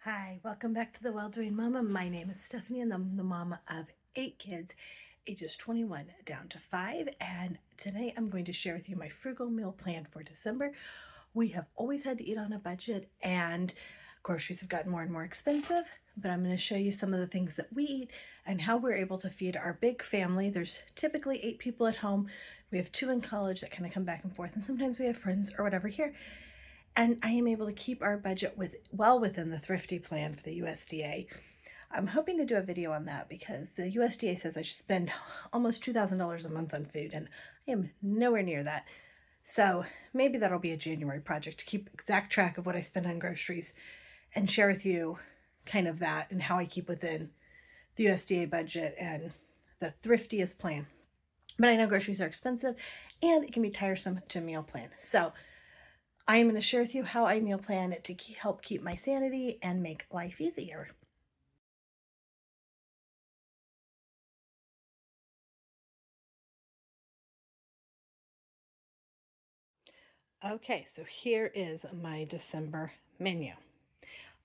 Hi, welcome back to the Well-Doing Mama. My name is Stephanie and I'm the mama of 8 kids, ages 21 down to 5. And today I'm going to share with you my frugal meal plan for December. We have always had to eat on a budget and groceries have gotten more and more expensive, but I'm going to show you some of the things that we eat and how we're able to feed our big family. There's typically 8 people at home. We have 2 in college that kind of come back and forth, and sometimes we have friends or whatever here. And I am able to keep our budget well within the thrifty plan for the USDA. I'm hoping to do a video on that because the USDA says I should spend almost $2,000 a month on food, and I am nowhere near that. So maybe that'll be a January project to keep exact track of what I spend on groceries and share with you kind of that and how I keep within the USDA budget and the thriftiest plan. But I know groceries are expensive and it can be tiresome to meal plan. So I am going to share with you how I meal plan to help keep my sanity and make life easier. Okay, so here is my December menu.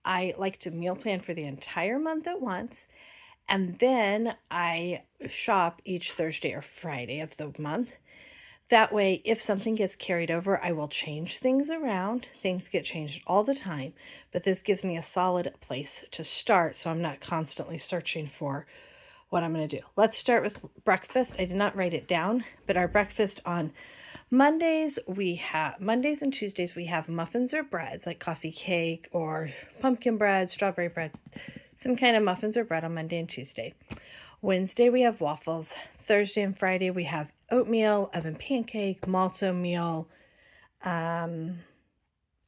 I like to meal plan for the entire month at once, and then I shop each Thursday or Friday of the month. That way, if something gets carried over, I will change things around. Things get changed all the time, but this gives me a solid place to start so I'm not constantly searching for what I'm going to do. Let's start with breakfast. I did not write it down, but our breakfast on Mondays and Tuesdays we have muffins or breads like coffee cake or pumpkin bread, strawberry bread, some kind of muffins or bread on Monday and Tuesday. Wednesday we have waffles. Thursday and Friday we have oatmeal, oven pancake, malt oatmeal,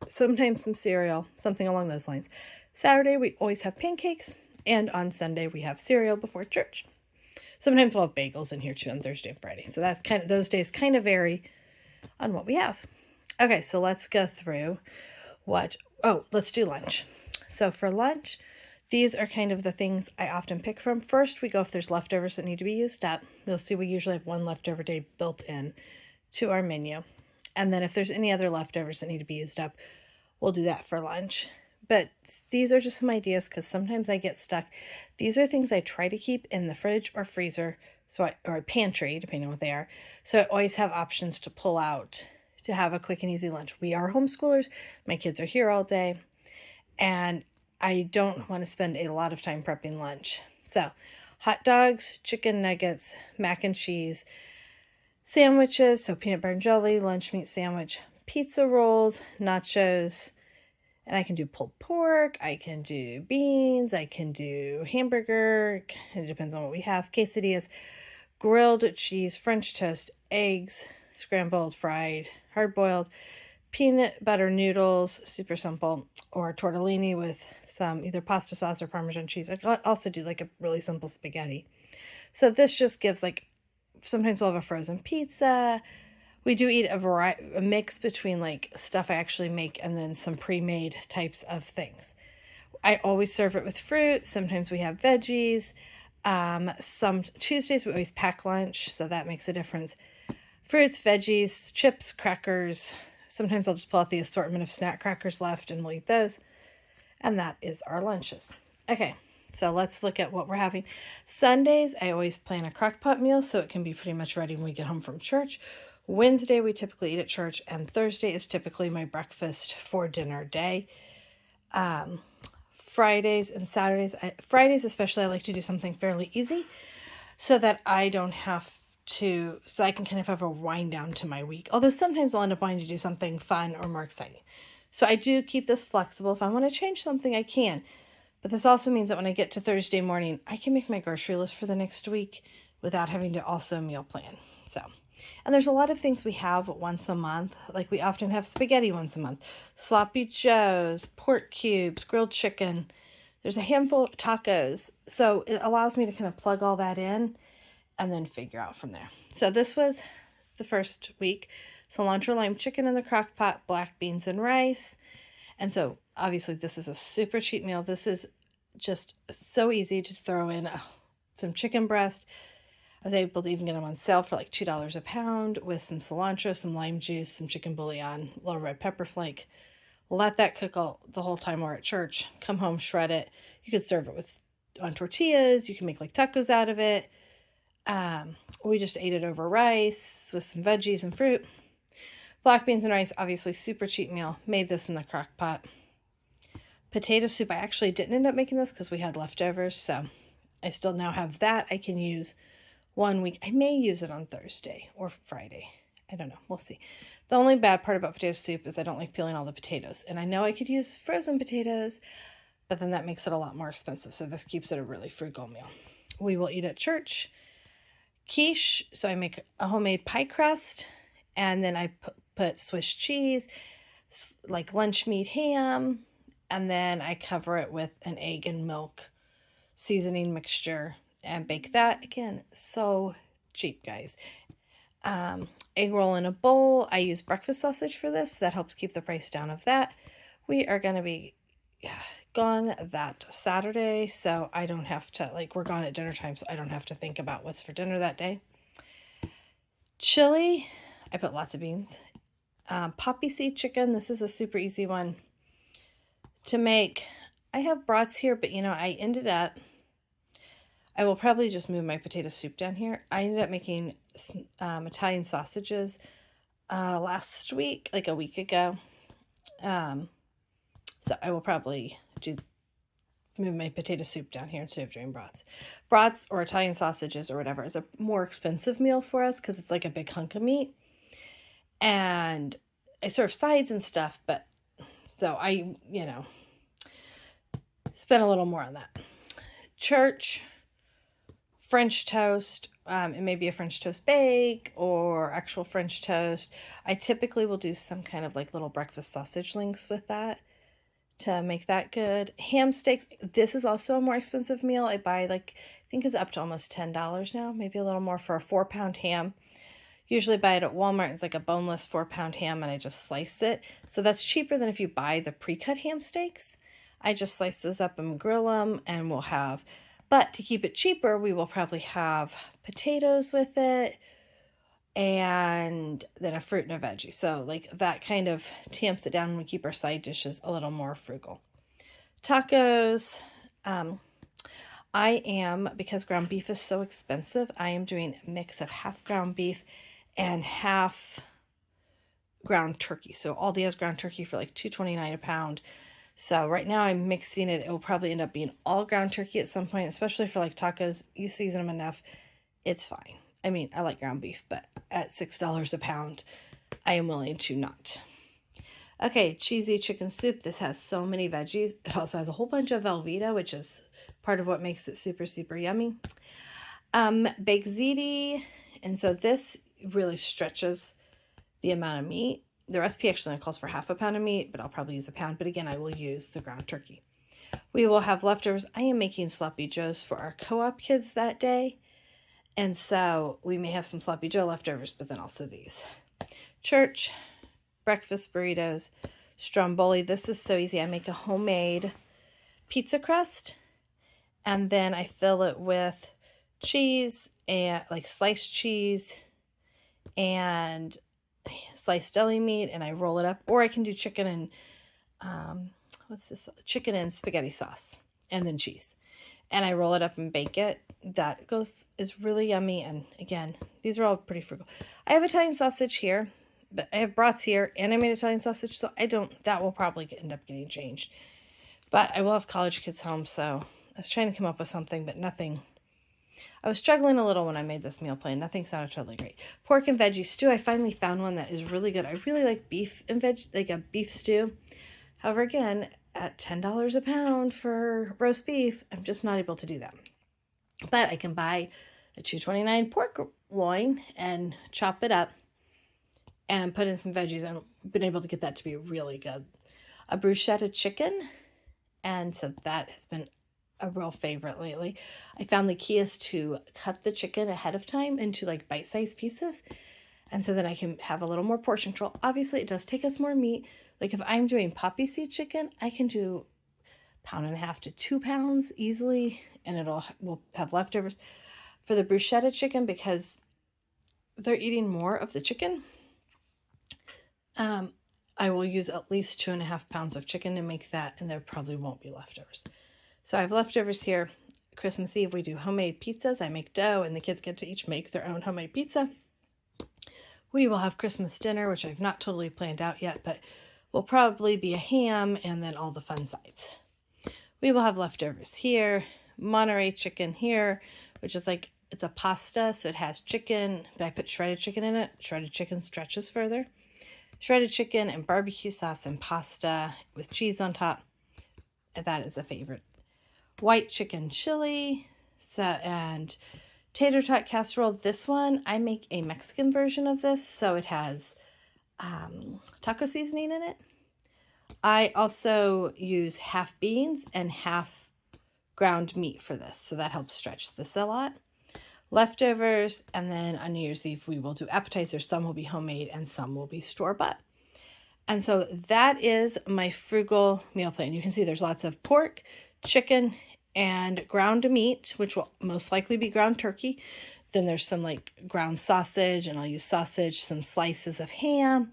sometimes some cereal, something along those lines. Saturday we always have pancakes, and on Sunday we have cereal before church. Sometimes we'll have bagels in here too on Thursday and Friday. So that's those days kind of vary on what we have. Okay, so let's go through let's do lunch. So for lunch, these are kind of the things I often pick from. First, we go if there's leftovers that need to be used up. You'll see we usually have one leftover day built in to our menu. And then if there's any other leftovers that need to be used up, we'll do that for lunch. But these are just some ideas because sometimes I get stuck. These are things I try to keep in the fridge or freezer, or pantry, depending on what they are. So I always have options to pull out to have a quick and easy lunch. We are homeschoolers. My kids are here all day. And I don't want to spend a lot of time prepping lunch. So hot dogs, chicken nuggets, mac and cheese, sandwiches, so peanut butter and jelly, lunch meat sandwich, pizza rolls, nachos, and I can do pulled pork, I can do beans, I can do hamburger, it depends on what we have, quesadillas, grilled cheese, French toast, eggs, scrambled, fried, hard-boiled, peanut butter noodles, super simple, or tortellini with some either pasta sauce or Parmesan cheese. I could also do like a really simple spaghetti. So this just gives sometimes we'll have a frozen pizza. We do eat a mix between like stuff I actually make and then some pre-made types of things. I always serve it with fruit. Sometimes we have veggies. Some Tuesdays we always pack lunch, so that makes a difference. Fruits, veggies, chips, crackers. Sometimes I'll just pull out the assortment of snack crackers left and we'll eat those. And that is our lunches. Okay, so let's look at what we're having. Sundays, I always plan a crock pot meal so it can be pretty much ready when we get home from church. Wednesday, we typically eat at church, and Thursday is typically my breakfast for dinner day. Fridays and Saturdays, Fridays especially, I like to do something fairly easy so that I don't have so I can kind of have a wind down to my week. Although sometimes I'll end up wanting to do something fun or more exciting. So I do keep this flexible. If I want to change something, I can. But this also means that when I get to Thursday morning, I can make my grocery list for the next week without having to also meal plan. And there's a lot of things we have once a month. Like we often have spaghetti once a month, sloppy joes, pork cubes, grilled chicken. There's a handful of tacos. So it allows me to kind of plug all that in and then figure out from there. So this was the first week. Cilantro lime chicken in the crock pot, black beans and rice. And so obviously this is a super cheap meal. This is just so easy to throw in some chicken breast. I was able to even get them on sale for like $2 a pound with some cilantro, some lime juice, some chicken bouillon, a little red pepper flake, let that cook the whole time we're at church, come home, shred it. You could serve it on tortillas. You can make like tacos out of it. We just ate it over rice with some veggies and fruit. Black beans and rice, obviously super cheap meal. Made this in the crock pot. Potato soup, I actually didn't end up making this because we had leftovers, so I still now have that I can use 1 week. I may use it on Thursday or Friday. I don't know. We'll see. The only bad part about potato soup is I don't like peeling all the potatoes. And I know I could use frozen potatoes, but then that makes it a lot more expensive. So this keeps it a really frugal meal. We will eat at church. Quiche. So I make a homemade pie crust, and then I put Swiss cheese, like lunch meat ham, and then I cover it with an egg and milk seasoning mixture and bake that. Again, so cheap, guys. Egg roll in a bowl. I use breakfast sausage for this. That helps keep the price down of that. We are going to be gone that Saturday, so I don't have to, like, we're gone at dinner time, so I don't have to think about what's for dinner that day. Chili. I put lots of beans. Poppy seed chicken. This is a super easy one to make. I have brats here, but I will probably just move my potato soup down here. I ended up making Italian sausages last week, like a week ago. So I will probably move my potato soup down here instead of doing brats. Brats or Italian sausages or whatever is a more expensive meal for us because it's like a big hunk of meat. And I serve sides and stuff, but so I, spend a little more on that. Church, French toast. It may be a French toast bake or actual French toast. I typically will do some kind of like little breakfast sausage links with that to make that good. Ham steaks. This is also a more expensive meal. I buy I think it's up to almost $10 now, maybe a little more for a 4-pound ham. Usually buy it at Walmart. It's like a boneless 4-pound ham, and I just slice it. So that's cheaper than if you buy the pre-cut ham steaks. I just slice those up and grill them, and we'll have, but to keep it cheaper, we will probably have potatoes with it, and then a fruit and a veggie. So like that kind of tamps it down, and we keep our side dishes a little more frugal. Tacos. Because ground beef is so expensive, I am doing a mix of half ground beef and half ground turkey. So Aldi has ground turkey for like $2.29 a pound. So right now I'm mixing it. It will probably end up being all ground turkey at some point, especially for like tacos. You season them enough, it's fine. I mean, I like ground beef, but at $6 a pound, I am willing to not. Okay, cheesy chicken soup. This has so many veggies. It also has a whole bunch of Velveeta, which is part of what makes it super, super yummy. Baked ziti. And so this really stretches the amount of meat. The recipe actually calls for half a pound of meat, but I'll probably use a pound. But again, I will use the ground turkey. We will have leftovers. I am making sloppy joes for our co-op kids that day. And so we may have some sloppy joe leftovers, but then also these. Church, breakfast burritos, stromboli. This is so easy. I make a homemade pizza crust, and then I fill it with cheese and like sliced cheese and sliced deli meat, and I roll it up. Or I can do chicken and chicken and spaghetti sauce, and then cheese, and I roll it up and bake it. That is really yummy. And again, these are all pretty frugal. I have Italian sausage here, but I have brats here, and I made Italian sausage, so that will probably end up getting changed. But I will have college kids home, so I was trying to come up with something, but nothing. I was struggling a little when I made this meal plan. Nothing sounded totally great. Pork and veggie stew. I finally found one that is really good. I really like beef and like a beef stew. However, again, at $10 a pound for roast beef, I'm just not able to do that. But I can buy a $2.29 pork loin and chop it up and put in some veggies. I've been able to get that to be really good. A bruschetta chicken. And so that has been a real favorite lately. I found the key is to cut the chicken ahead of time into like bite-sized pieces. And so then I can have a little more portion control. Obviously, it does take us more meat. Like if I'm doing poppy seed chicken, I can do 1.5 pounds to 2 pounds easily, and we'll have leftovers. For the bruschetta chicken, because they're eating more of the chicken, I I will use at least 2.5 pounds of chicken to make that, and there probably won't be leftovers. So I have leftovers here. Christmas Eve, we do homemade pizzas. I make dough, and the kids get to each make their own homemade pizza. We will have Christmas dinner, which I've not totally planned out yet, but will probably be a ham and then all the fun sides. We will have leftovers here. Monterey chicken here, which is like, it's a pasta, so it has chicken, but I put shredded chicken in it. Shredded chicken stretches further. Shredded chicken and barbecue sauce and pasta with cheese on top. That is a favorite. White chicken chili and tater tot casserole. This one, I make a Mexican version of this, so it has taco seasoning in it. I also use half beans and half ground meat for this, so that helps stretch this a lot. Leftovers, and then on New Year's Eve, we will do appetizers. Some will be homemade and some will be store-bought. And so that is my frugal meal plan. You can see there's lots of pork, chicken, and ground meat, which will most likely be ground turkey. Then there's some like ground sausage, and I'll use sausage, some slices of ham.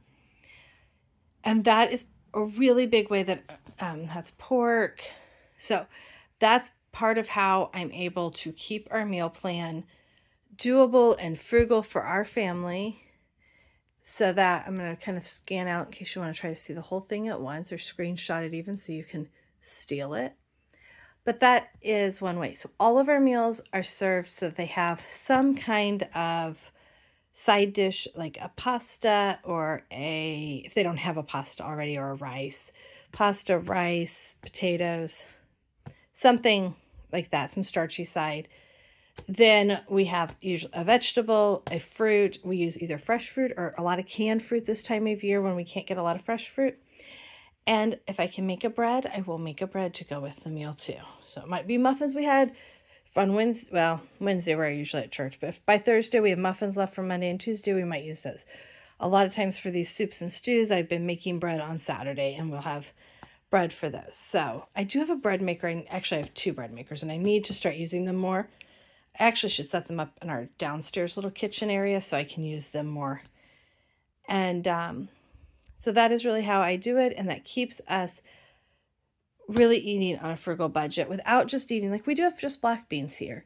And that is a really big way that that's pork. So that's part of how I'm able to keep our meal plan doable and frugal for our family. So that I'm going to kind of scan out in case you want to try to see the whole thing at once, or screenshot it even so you can steal it. But that is one way. So all of our meals are served so they have some kind of side dish, like a pasta or if they don't have a pasta already, or a rice. Pasta, rice, potatoes, something like that, some starchy side. Then we have usually a vegetable, a fruit. We use either fresh fruit or a lot of canned fruit this time of year when we can't get a lot of fresh fruit. And if I can make a bread, I will make a bread to go with the meal too. So it might be muffins we had on Wednesday. Well, Wednesday we're usually at church, but if by Thursday we have muffins left from Monday and Tuesday, we might use those. A lot of times for these soups and stews, I've been making bread on Saturday, and we'll have bread for those. So I do have a bread maker. Actually, I have 2 bread makers, and I need to start using them more. I actually should set them up in our downstairs little kitchen area so I can use them more. And so that is really how I do it, and that keeps us really eating on a frugal budget without just eating, like we do have just black beans here,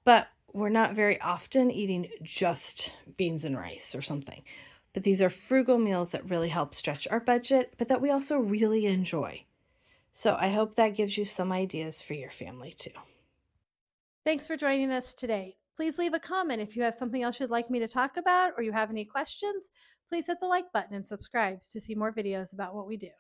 but we're not very often eating just beans and rice or something. But these are frugal meals that really help stretch our budget, but that we also really enjoy. So I hope that gives you some ideas for your family too. Thanks for joining us today. Please leave a comment if you have something else you'd like me to talk about, or you have any questions. Please hit the like button and subscribe to see more videos about what we do.